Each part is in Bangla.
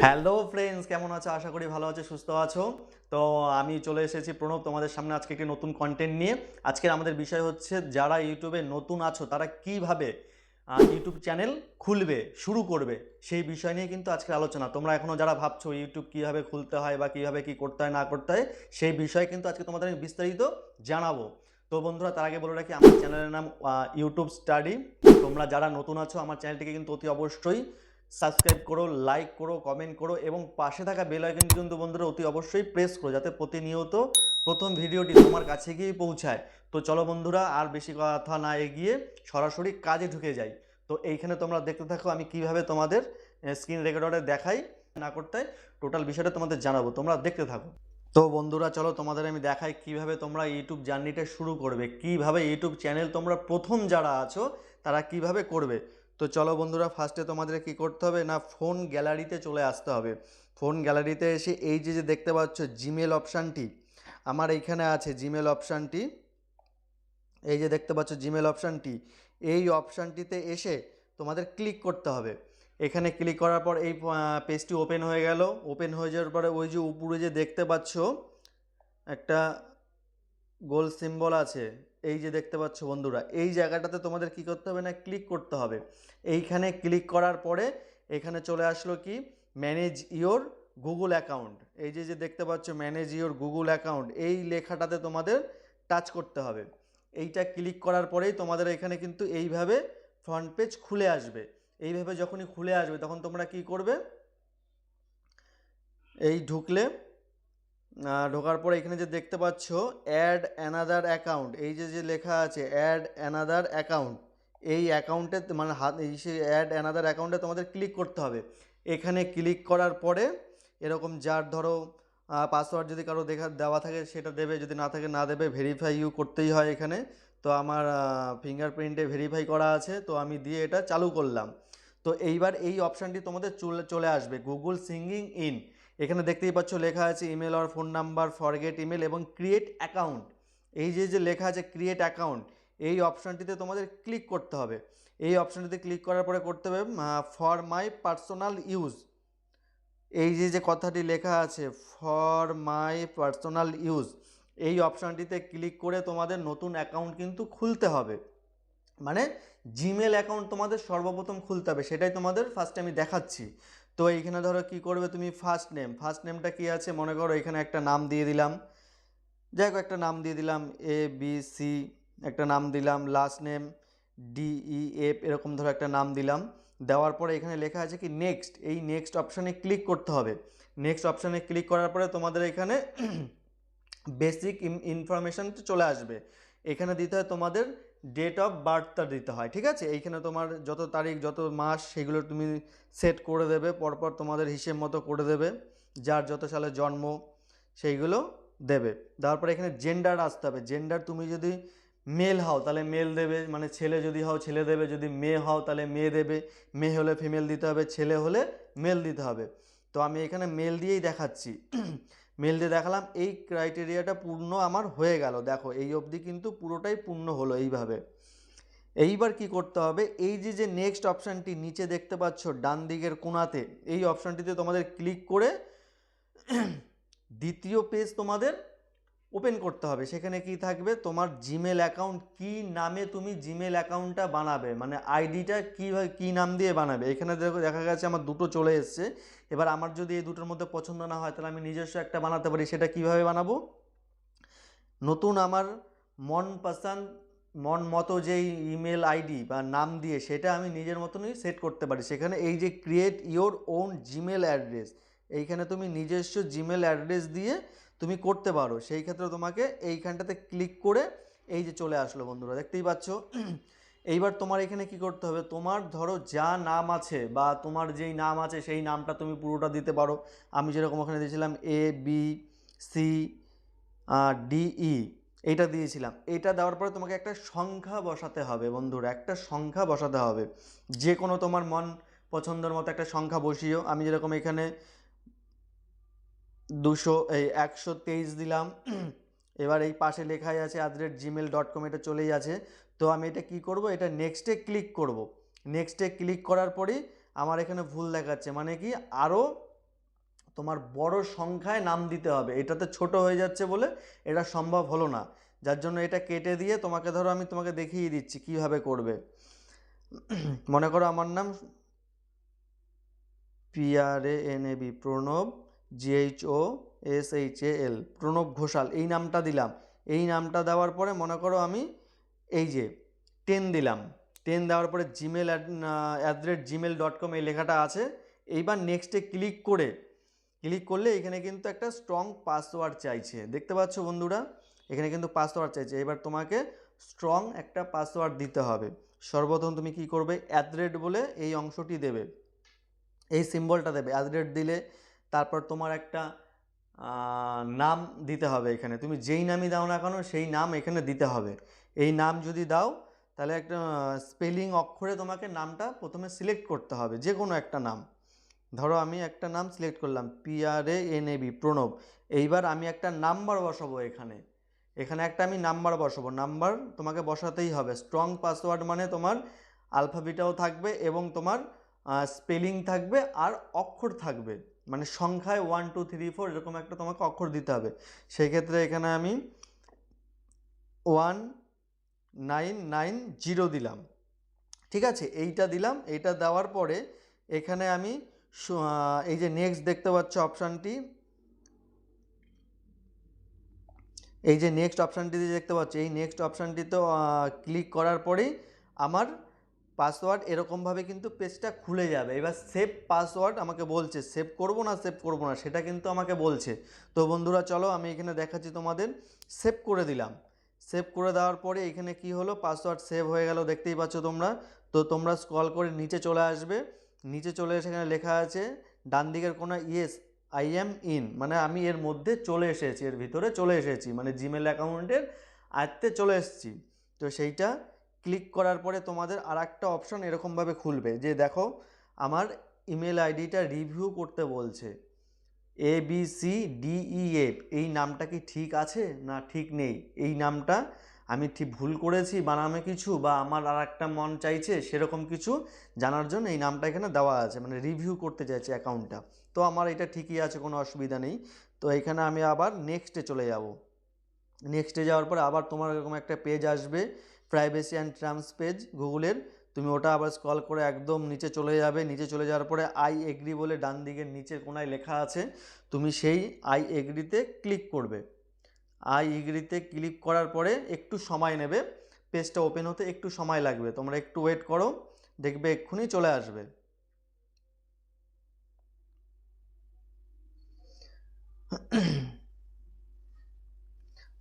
হ্যালো ফ্রেন্ডস, কেমন আছো? আশা করি ভালো আছো, সুস্থ আছো। তো আমি চলে এসেছি প্রণব তোমাদের সামনে আজকে একটি নতুন কন্টেন্ট নিয়ে। আজকের আমাদের বিষয় হচ্ছে যারা ইউটিউবে নতুন আছো তারা কিভাবে ইউটিউব চ্যানেল খুলবে, শুরু করবে, সেই বিষয় নিয়ে কিন্তু আজকের আলোচনা। তোমরা এখনও যারা ভাবছো ইউটিউব কীভাবে খুলতে হয় বা কীভাবে কী করতে হয় না করতে হয়, সেই বিষয়ে কিন্তু আজকে তোমাদের আমি বিস্তারিত জানাবো। তো বন্ধুরা, তার আগে বলে রাখি আমার চ্যানেলের নাম ইউটিউব স্টাডি। তোমরা যারা নতুন আছো আমার চ্যানেলটিকে কিন্তু অতি অবশ্যই সাবস্ক্রাইব করো, লাইক করো, কমেন্ট করো এবং পাশে থাকা বেল আইকনটি কিন্তু বন্ধুরা অতি অবশ্যই প্রেস করো, যাতে প্রতিনিয়ত প্রথম ভিডিওটি তোমার কাছে গিয়ে পৌঁছায়। তো চলো বন্ধুরা, আর বেশি কথা না এগিয়ে সরাসরি কাজে ঢুকে যাই। তো এইখানে তোমরা দেখতে থাকো আমি কিভাবে তোমাদের স্ক্রিন রেকর্ডারে দেখাই না করতে হয়, টোটাল বিষয়টা তোমাদের জানাবো, তোমরা দেখতে থাকো। তো বন্ধুরা চলো তোমাদের আমি দেখাই কিভাবে তোমরা ইউটিউব জার্নিটা শুরু করবে, কিভাবে ইউটিউব চ্যানেল তোমরা প্রথম যারা আছো তারা কিভাবে করবে। তো চলো বন্ধুরা, ফার্স্টে তোমাদের কি করতে হবে না, ফোন গ্যালারিতে চলে আসতে হবে। ফোন গ্যালারিতে এসে এই যে যে দেখতে পাচ্ছ জিমেল অপশানটি, আমার এইখানে আছে জিমেল অপশানটি, এই যে দেখতে পাচ্ছ জিমেল অপশানটি, এই অপশানটিতে এসে তোমাদের ক্লিক করতে হবে। এখানে ক্লিক করার পর এই পেজটি ওপেন হয়ে গেল। ওপেন হয়ে যাওয়ার পরে ওই যে উপরে যে দেখতে পাচ্ছ একটা গোল সিম্বল আছে, এই যে দেখতে পাচ্ছ বন্ধুরা, এই জায়গাটাতে তোমাদের কি করতে হবে না, ক্লিক করতে হবে। এইখানে ক্লিক করার পরে এখানে চলে আসলো কি, ম্যানেজ ইওর গুগল অ্যাকাউন্ট। এই যে যে দেখতে পাচ্ছ ম্যানেজ ইওর গুগল অ্যাকাউন্ট, এই লেখাটাতে তোমাদের টাচ করতে হবে। এইটা ক্লিক করার পরেই তোমাদের এখানে কিন্তু এইভাবে ফ্রন্ট পেজ খুলে আসবে। এইভাবে যখনই খুলে আসবে তখন তোমরা কি করবে, এই ঢোকার পরে এখানে যে দেখতে পাচ্ছ অ্যাড অ্যানাদার অ্যাকাউন্ট, এই যে যে লেখা আছে অ্যাড অ্যানাদার অ্যাকাউন্ট, এই অ্যাকাউন্টে মানে এই সেই অ্যাড অ্যানাদার অ্যাকাউন্টে তোমাদের ক্লিক করতে হবে। এখানে ক্লিক করার পরে এরকম যার ধরো পাসওয়ার্ড যদি কারো দেওয়া থাকে সেটা দেবে, যদি না থাকে না দেবে, ভেরিফাই ইউ করতেই হয় এখানে। তো আমার ফিঙ্গারপ্রিন্টে ভেরিফাই করা আছে, তো আমি দিয়ে এটা চালু করলাম। তো এইবার এই অপশানটি তোমাদের চলে আসবে, গুগল সিঙ্গিং ইন। এখানে দেখতেই পাচ্ছ লেখা আছে ইমেল আর ফোন নাম্বার, ফরগেট ইমেল এবং ক্রিয়েট অ্যাকাউন্ট। এই যে যে লেখা আছে ক্রিয়েট অ্যাকাউন্ট, এই অপশানটিতে তোমাদের ক্লিক করতে হবে। এই অপশানটিতে ক্লিক করার পরে করতে হবে ফর মাই পার্সোনাল ইউজ। এই যে যে কথাটি লেখা আছে ফর মাই পার্সোনাল ইউজ, এই অপশানটিতে ক্লিক করে তোমাদের নতুন অ্যাকাউন্ট কিন্তু খুলতে হবে। মানে জিমেল অ্যাকাউন্ট তোমাদের সর্বপ্রথম খুলতে হবে, সেটাই তোমাদের ফার্স্টে আমি দেখাচ্ছি। তো এইখানে ধরো কি করবে তুমি, ফার্স্ট নেমটা কি আছে মনে করো, এখানে একটা নাম দিয়ে দিলাম, যাই হোক একটা নাম দিয়ে দিলাম ABC, একটা নাম দিলাম, লাস্ট নেম DEF, এরকম ধরো একটা নাম দিলাম। দেওয়ার পরে এখানে লেখা আছে কি নেক্সট, এই নেক্সট অপশানে ক্লিক করতে হবে। নেক্সট অপশানে ক্লিক করার পরে তোমাদের এখানে বেসিক ইনফরমেশান চলে আসবে। এখানে দিতে হয় তোমাদের ডেট অফ বার্থটা দিতে হয়, ঠিক আছে। এইখানে তোমার যত তারিখ যত মাস সেগুলো তুমি সেট করে দেবে, পরপর তোমাদের হিসেব মতো করে দেবে, যার যত সালে জন্ম সেইগুলো দেবে। দেওয়ার পরে এখানে জেন্ডার আসতে হবে। জেন্ডার তুমি যদি মেল হও তাহলে মেল দেবে, মানে ছেলে যদি হও ছেলে দেবে, যদি মেয়ে হও তাহলে মেয়ে দেবে, মেয়ে হলে ফিমেল দিতে হবে, ছেলে হলে মেল দিতে হবে। তো আমি এখানে মেল দিয়েই দেখাচ্ছি। মেল দিয়ে দেখালাম, এই ক্রাইটেরিয়াটা পূর্ণ আমার হয়ে গেল। দেখো এই অবধি কিন্তু পুরোটাই পূর্ণ হলো এইভাবে। এইবার কি করতে হবে, এই যে যে নেক্সট অপশানটি নিচে দেখতে পাচ্ছ ডান দিকের কোণাতে, এই অপশানটিতে তোমাদের ক্লিক করে দ্বিতীয় পেজ তোমাদের ওপেন করতে হবে। সেখানে কি থাকবে, তোমার জিমেল অ্যাকাউন্ট কি নামে তুমি জিমেল অ্যাকাউন্টটা বানাবে, মানে আইডিটা কী নাম দিয়ে বানাবে। এখানে দেখো দেখা গেছে আমার দুটো চলে এসছে। এবার আমার যদি এই দুটোর মধ্যে পছন্দ না হয় তাহলে আমি নিজস্ব একটা বানাতে পারি। সেটা কিভাবে বানাবো, নতুন আমার মন মতো যেই ইমেল আইডি বা নাম দিয়ে সেটা আমি নিজের মতনই সেট করতে পারি। সেখানে এই যে create your own Gmail address, এইখানে তুমি নিজস্ব জিমেল অ্যাড্রেস দিয়ে তুমি করতে পারো। সেই ক্ষেত্রে তোমাকে এইখানটাতে ক্লিক করে এই যে চলে আসলো বন্ধুরা, দেখতেই পাচ্ছ। এইবার তোমার এখানে কি করতে হবে, তোমার ধরো যা নাম আছে বা তোমার যেই নাম আছে সেই নামটা তুমি পুরোটা দিতে পারো। আমি যেরকম ওখানে দিয়েছিলাম ABCDE, এইটা দিয়েছিলাম। এটা দেওয়ার পরে তোমাকে একটা সংখ্যা বসাতে হবে বন্ধুরা, একটা সংখ্যা বসাতে হবে। যে কোনো তোমার মন পছন্দের মতো একটা সংখ্যা বসিও। আমি যেরকম এখানে 123 দিলাম। এবার এই পাশে লেখাই আছে @gmail.com, এটা চলেই আছে। তো আমি এটা কি করব, এটা নেক্সটে ক্লিক করব। নেক্সটে ক্লিক করার পরেই আমার এখানে ভুল দেখাচ্ছে, মানে কি আরও তোমার বড় সংখ্যায় নাম দিতে হবে, এটাতে ছোট হয়ে যাচ্ছে বলে এটা সম্ভব হলো না, যার জন্য এটা কেটে দিয়ে তোমাকে ধরো আমি তোমাকে দেখিয়ে দিচ্ছি কিভাবে করবে। মনে করো আমার নাম PRANAB, প্রণব, GHOSHAL, প্রণব ঘোষাল, এই নামটা দিলাম। এই নামটা দেওয়ার পরে মনে করো আমি এই যে 10 দিলাম, 10 দেওয়ার পরে gmail@gmail.com এই লেখাটা আছে। এইবার নেক্সটে ক্লিক করলে এখানে কিন্তু একটা স্ট্রং পাসওয়ার্ড চাইছে, দেখতে পাচ্ছ বন্ধুরা, এখানে কিন্তু পাসওয়ার্ড চাইছে। এবার তোমাকে স্ট্রং একটা পাসওয়ার্ড দিতে হবে। সর্বপ্রথম তুমি কি করবে, বলে এই অংশটি দেবে, এই সিম্বলটা দেবে, দিলে তারপর তোমার একটা নাম দিতে হবে। এখানে তুমি যেই নামই দাও না কেন সেই নাম এখানে দিতে হবে। এই নাম যদি দাও তাহলে একটা স্পেলিং অক্ষরে তোমাকে নামটা প্রথমে সিলেক্ট করতে হবে, যে কোনো একটা নাম। ধরো আমি একটা নাম সিলেক্ট করলাম, PRANAB, প্রণব। এইবার আমি একটা নাম্বার বসাবো এখানে, একটা আমি নাম্বার বসাবো। নাম্বার তোমাকে বসাতেই হবে। স্ট্রং পাসওয়ার্ড মানে তোমার আলফাবেটাও থাকবে এবং তোমার স্পেলিং থাকবে আর অক্ষর থাকবে, মানে সংখ্যায় 1 2 3 4 এরকম একটা তোমাকে অক্ষর দিতে হবে। সেই ক্ষেত্রে এখানে আমি 1990 দিলাম, ঠিক আছে, এইটা দিলাম। এইটা দেওয়ার পরে এখানে আমি এই যে নেক্সট দেখতে পাচ্ছ অপশানটি, এই যে নেক্সট অপশানটি দেখতে পাচ্ছ, এই নেক্সট অপশানটিতে ক্লিক করার পরেই আমার পাসওয়ার্ড এরকমভাবে কিন্তু পেজটা খুলে যাবে। এবার সেভ পাসওয়ার্ড আমাকে বলছে, সেভ করব না সেটা কিন্তু আমাকে বলছে। তো বন্ধুরা চলো আমি এখানে দেখাচ্ছি তোমাদের। সেভ করে দিলাম। সেভ করে দেওয়ার পরে এখানে কি হলো, পাসওয়ার্ড সেভ হয়ে গেল, দেখতেই পাচ্ছ তোমরা। তো তোমরা স্ক্রল করে নিচে চলে আসবে, নিচে চলে এসে এখানে লেখা আছে ডান দিকের কোনো ইয়েস আই এম ইন, মানে আমি এর মধ্যে চলে এসেছি, এর ভিতরে চলে এসেছি, মানে জিমেল অ্যাকাউন্টের আয়ত্তে চলে এসেছি। তো সেইটা ক্লিক করার পরে তোমাদের আর একটা অপশন এরকমভাবে খুলবে যে দেখো আমার ইমেল আইডিটা রিভিউ করতে বলছে, ABCDEF, এই নামটা কি ঠিক আছে না ঠিক নেই, এই নামটা আমি ঠিক ভুল করেছি বানামে কিছু, বা আমার আর একটা মন চাইছে সেরকম কিছু জানার জন্য এই নামটা এখানে দেওয়া আছে, মানে রিভিউ করতে চাইছে অ্যাকাউন্টটা। তো আমার এটা ঠিকই আছে, কোনো অসুবিধা নেই। তো এখানে আমি আবার নেক্সটে চলে যাব। নেক্সটে যাওয়ার পরে আবার তোমার এরকম একটা পেজ আসবে, প্রাইভেসি অ্যান্ড টার্মস পেজ গুগলের। তুমি ওটা আবার স্ক্রল করে একদম নিচে চলে যাবে। নিচে চলে যাওয়ার পরে আই এগ্রি বলে ডান দিকের নিচের কোনায় লেখা আছে, তুমি সেই আই এগ্রিতে ক্লিক করবে। আই এগ্রিতে ক্লিক করার পরে একটু সময় নেবে, পেজটা ওপেন হতে একটু সময় লাগবে, তোমরা একটু ওয়েট করো, দেখবে এক্ষুনি চলে আসবে।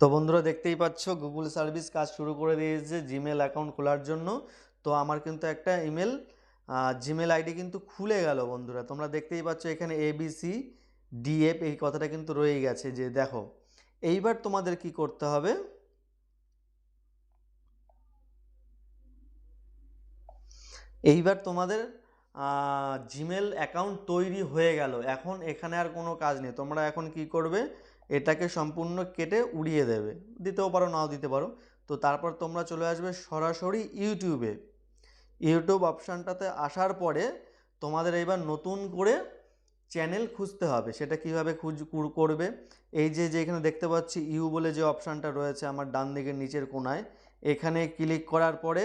তো বন্ধুরা দেখতেই পাচ্ছ গুগল সার্ভিস কাজ শুরু করে দিয়েছে জিমেল অ্যাকাউন্ট খোলার জন্য। তো আমার কিন্তু একটা জিমেল আইডি কিন্তু খুলে গেল বন্ধুরা, তোমরা দেখতেই পাচ্ছ এখানে ABCDF এই কথাটা কিন্তু রয়ে গেছে, যে দেখো। এইবার তোমাদের কি করতে হবে, এইবার তোমাদের জিমেল অ্যাকাউন্ট তৈরি হয়ে গেল। এখন এখানে আর কোনো কাজ নেই, তোমরা এখন কি করবে, এটাকে সম্পূর্ণ কেটে উড়িয়ে দেবে, দিতেও পারো নাও দিতে পারো। তো তারপর তোমরা চলে আসবে সরাসরি ইউটিউবে। ইউটিউব অপশানটাতে আসার পরে তোমাদের এবার নতুন করে চ্যানেল খুঁজতে হবে। সেটা কীভাবে করবে, এই যে এখানে দেখতে পাচ্ছি ইউ বলে যে অপশানটা রয়েছে আমার ডান দিকের নিচের কোনায়, এখানে ক্লিক করার পরে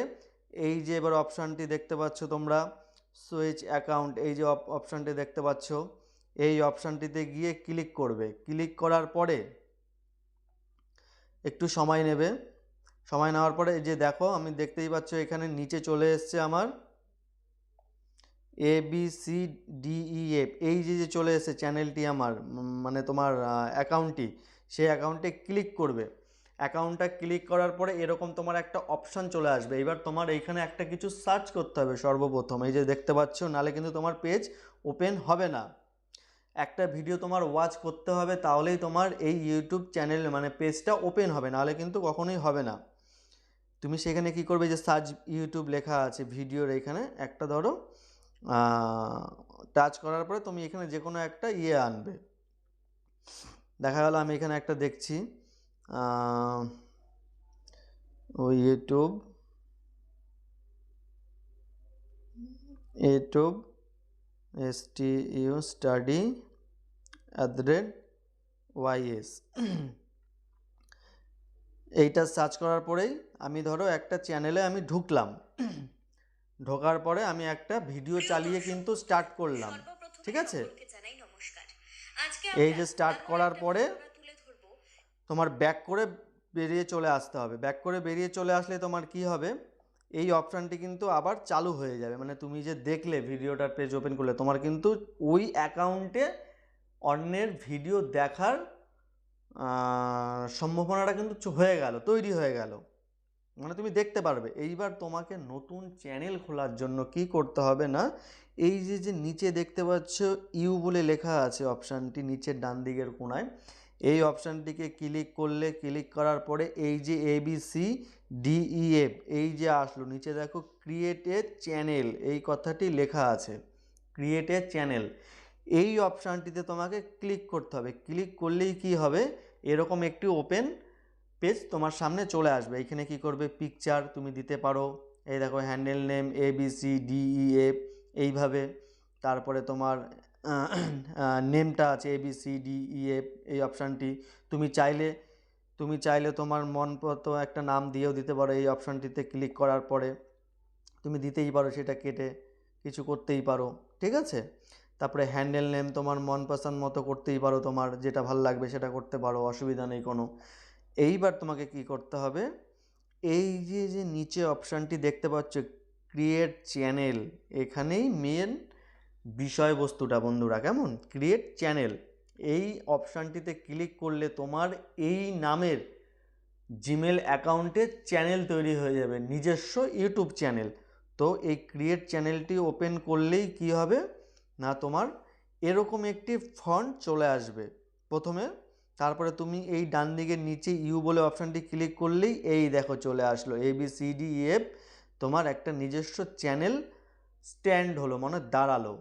এই যে এবার অপশানটি দেখতে পাচ্ছ তোমরা, সুইচ অ্যাকাউন্ট, এই যে অপশানটি দেখতে পাচ্ছ, এই অপশানটিতে গিয়ে ক্লিক করবে। ক্লিক করার পরে একটু সময় নেবে, সময় নেওয়ার পরে এই যে দেখো আমি দেখতেই পাচ্ছ এখানে নিচে চলে এসছে আমার ABCDEF, এই যে চলে এসেছে চ্যানেলটি আমার, মানে তোমার অ্যাকাউন্টটি, সেই অ্যাকাউন্টে ক্লিক করবে। অ্যাকাউন্টটা ক্লিক করার পরে এরকম তোমার একটা অপশান চলে আসবে। এবার তোমার এইখানে একটা কিছু সার্চ করতে হবে সর্বপ্রথম, এই যে দেখতে পাচ্ছ, নাহলে কিন্তু তোমার পেজ ওপেন হবে না। একটা ভিডিও তোমার ওয়াচ করতে হবে, তাহলেই তোমার এই ইউটিউব চ্যানেল মানে পেজটা ওপেন হবে, নাহলে কিন্তু কখনোই হবে না। তুমি সেখানে কি করবে, যে সার্চ ইউটিউব লেখা আছে ভিডিওর, এখানে একটা ধরো টাচ করার পরে তুমি এখানে যে কোনো একটা আনবে। দেখা গেল আমি এখানে একটা দেখছি, ওই ইউটিউব STU স্টাডি @ys এইটা সার্চ করার পরেই আমি ধরো একটা চ্যানেলে আমি ঢুকলাম, ঢোকার পরে আমি একটা ভিডিও চালিয়ে কিন্তু স্টার্ট করলাম, ঠিক আছে। এই যে স্টার্ট করার পরে তোমার ব্যাক করে বেরিয়ে চলে আসতে হবে। ব্যাক করে বেরিয়ে চলে আসলে তোমার কি হবে, এই অপশানটি কিন্তু আবার চালু হয়ে যাবে। মানে তুমি যে দেখলে ভিডিওটার পেজ ওপেন করলে, তোমার কিন্তু ওই অ্যাকাউন্টে অন্যের ভিডিও দেখার সম্ভাবনাটা কিন্তু হয়ে গেল, তৈরি হয়ে গেল, মানে তুমি দেখতে পারবে। এইবার তোমাকে নতুন চ্যানেল খোলার জন্য কি করতে হবে না, এই যে নিচে দেখতে পাচ্ছ ইউ বলে লেখা আছে অপশানটি নিচের ডান দিকের কোণায়, এই অপশানটিকে ক্লিক করলে, ক্লিক করার পরে এই যে ABCDEF এই যে আসলো নিচে দেখো ক্রিয়েট এ চ্যানেল এই কথাটি লেখা আছে, ক্রিয়েট এ চ্যানেল, এই অপশানটিতে তোমাকে ক্লিক করতে হবে। ক্লিক করলেই কি হবে, এরকম একটি ওপেন পেজ তোমার সামনে চলে আসবে। এখানে কি করবে, পিকচার তুমি দিতে পারো, এই দেখো হ্যান্ডেল নেম ABCDEF এইভাবে, তারপরে তোমার নেমটা আছে ABCDEF এই অপশানটি, তুমি চাইলে তোমার মনমতো একটা নাম দিয়েও দিতে পারো। এই অপশানটিতে ক্লিক করার পরে তুমি দিতেই পারো, সেটা কেটে কিছু করতেই পারো, ঠিক আছে। তারপরে হ্যান্ডেল নেম তোমার মন পছন্দ মতো করতেই পারো, তোমার যেটা ভালো লাগবে সেটা করতে পারো, অসুবিধা নেই কোনো। এইবার তোমাকে কি করতে হবে, এই যে নিচে অপশানটি দেখতে পাচ্ছ ক্রিয়েট চ্যানেল, এখানেই মেন বিষয়বস্তুটা বন্ধুরা, কেমন, ক্রিয়েট চ্যানেল, এই অপশানটিতে ক্লিক করলে তোমার এই নামের জিমেল অ্যাকাউন্টে চ্যানেল তৈরি হয়ে যাবে, নিজস্ব ইউটিউব চ্যানেল। তো এই ক্রিয়েট চ্যানেলটি ওপেন করলেই কি হবে না, তোমার এরকম একটি ফন্ট চলে আসবে প্রথমে, তারপরে তুমি এই ডান দিকের নিচে ইউ বলে অপশানটি ক্লিক করলেই এই দেখো চলে আসলো ABCDEF, তোমার একটা নিজস্ব চ্যানেল স্ট্যান্ড হলো, মানে দাঁড়ালো।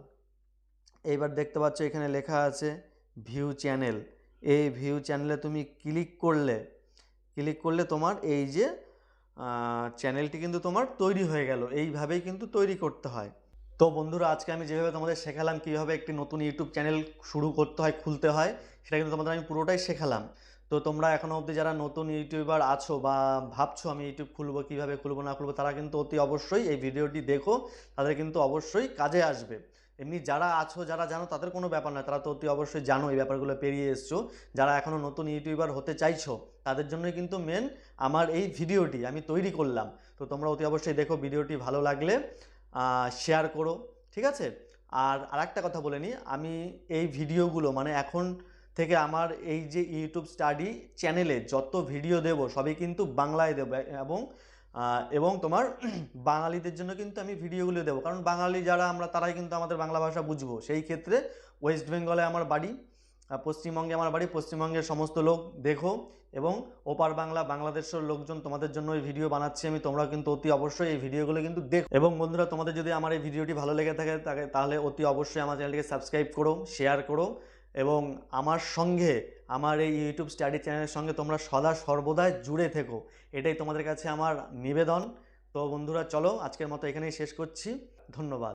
এইবার দেখতে পাচ্ছ এখানে লেখা আছে ভিউ চ্যানেল, এই ভিউ চ্যানেলে তুমি ক্লিক করলে তোমার এই যে চ্যানেলটি কিন্তু তোমার তৈরি হয়ে গেল। এইভাবেই কিন্তু তৈরি করতে হয়। তো বন্ধুরা, আজকে আমি যেভাবে তোমাদের শেখালাম কীভাবে একটি নতুন ইউটিউব চ্যানেল শুরু করতে হয়, খুলতে হয়, সেটা কিন্তু তোমাদের আমি পুরোটাই শেখালাম। তো তোমরা এখনও অবধি যারা নতুন ইউটিউবার আছো বা ভাবছো আমি ইউটিউব খুলবো, কীভাবে খুলবো না খুলবো, তারা কিন্তু অতি অবশ্যই এই ভিডিওটি দেখো, তাদের কিন্তু অবশ্যই কাজে আসবে। এমনি যারা আছো, যারা জানো, তাদের কোনো ব্যাপার নয়, তারা তো অতি অবশ্যই জানো, এই ব্যাপারগুলো পেরিয়ে এসছো। যারা এখনও নতুন ইউটিউবার হতে চাইছো, তাদের জন্যই কিন্তু মেন আমার এই ভিডিওটি আমি তৈরি করলাম। তো তোমরা অতি অবশ্যই দেখো, ভিডিওটি ভালো লাগলে শেয়ার করো, ঠিক আছে। আর আরেকটা কথা বলে নিই, আমি এই ভিডিওগুলো মানে এখন থেকে আমার এই যে ইউটিউব স্টাডি চ্যানেলে যত ভিডিও দেব সবই কিন্তু বাংলায় দেবো, এবং তোমার বাঙালিদের জন্য কিন্তু আমি ভিডিওগুলো দেবো, কারণ বাঙালি যারা আমরা তারাই কিন্তু আমাদের বাংলা ভাষা বুঝবো। সেই ক্ষেত্রে ওয়েস্ট বেঙ্গলে আমার বাড়ি, পশ্চিমবঙ্গে আমার বাড়ি, পশ্চিমবঙ্গের সমস্ত লোক দেখো, এবং ওপার বাংলা, বাংলাদেশের লোকজন, তোমাদের জন্য এই ভিডিও বানাচ্ছি আমি, তোমরা কিন্তু অতি অবশ্যই এই ভিডিওগুলো কিন্তু দেখো। এবং বন্ধুরা, তোমাদের যদি আমার এই ভিডিওটি ভালো লেগে থাকে তাহলে অতি অবশ্যই আমার চ্যানেলটিকে সাবস্ক্রাইব করো, শেয়ার করো, এবং আমার সঙ্গে, আমার এই ইউটিউব স্টাডি চ্যানেলের সঙ্গে তোমরা সদা সর্বদাই জুড়ে থেকো, এটাই তোমাদের কাছে আমার নিবেদন। তো বন্ধুরা, চলো আজকের মতো এখানেই শেষ করছি, ধন্যবাদ।